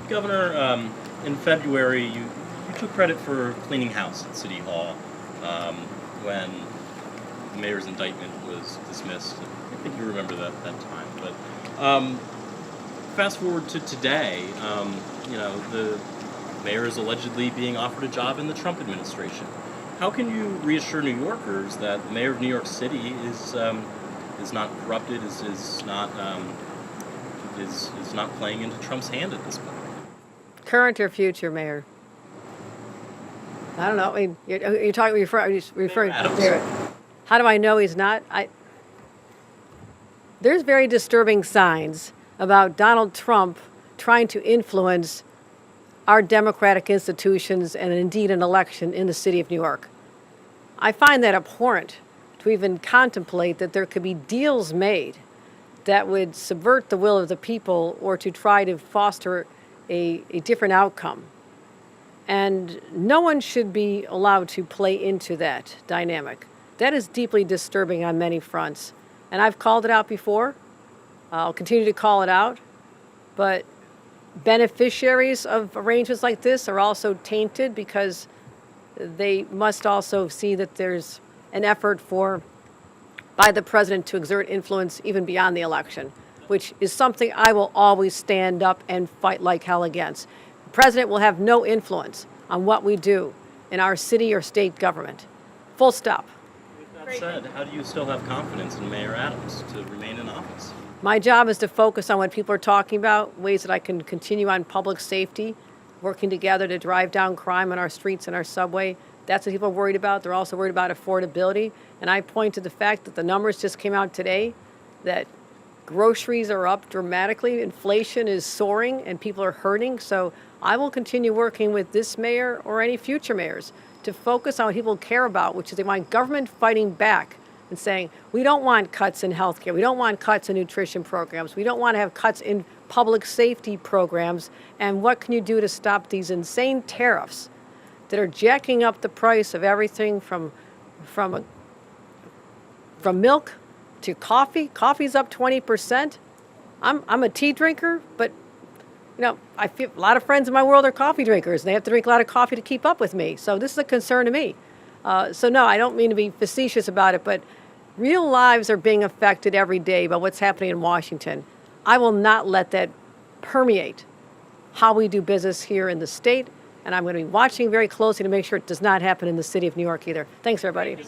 Governor, in February, you took credit for cleaning house at City Hall when the mayor's indictment was dismissed. I think you remember that time. But fast forward to today, the mayor is allegedly being offered a job in the Trump administration. How can you reassure New Yorkers that the mayor of New York City is not corrupted, is not playing into Trump's hand at this point? Current or future mayor? I don't know. I mean, you're talking referring to. How do I know he's not? There's very disturbing signs about Donald Trump trying to influence our democratic institutions and indeed an election in the city of New York. I find that abhorrent to even contemplate that there could be deals made that would subvert the will of the people or to try to foster a different outcome. And no one should be allowed to play into that dynamic. That is deeply disturbing on many fronts. And I've called it out before. I'll continue to call it out. But beneficiaries of arrangements like this are also tainted because they must also see that there's an effort by the president to exert influence even beyond the election, which is something I will always stand up and fight like hell against. The president will have no influence on what we do in our city or state government. Full stop. With that said, how do you still have confidence in Mayor Adams to remain in office? My job is to focus on what people are talking about, ways that I can continue on public safety, working together to drive down crime on our streets and our subway. That's what people are worried about. They're also worried about affordability. And I point to the fact that the numbers just came out today that groceries are up dramatically, inflation is soaring, and people are hurting. So I will continue working with this mayor or any future mayors to focus on what people care about, which is they want government fighting back and saying, we don't want cuts in healthcare, we don't want cuts in nutrition programs, we don't want to have cuts in public safety programs, and what can you do to stop these insane tariffs that are jacking up the price of everything from milk to coffee. Coffee's up 20%. I'm a tea drinker, but I feel a lot of friends in my world are coffee drinkers, and they have to drink a lot of coffee to keep up with me. So this is a concern to me. So no, I don't mean to be facetious about it, but real lives are being affected every day by what's happening in Washington. I will not let that permeate how we do business here in the state, and I'm going to be watching very closely to make sure it does not happen in the city of New York either. Thanks, everybody.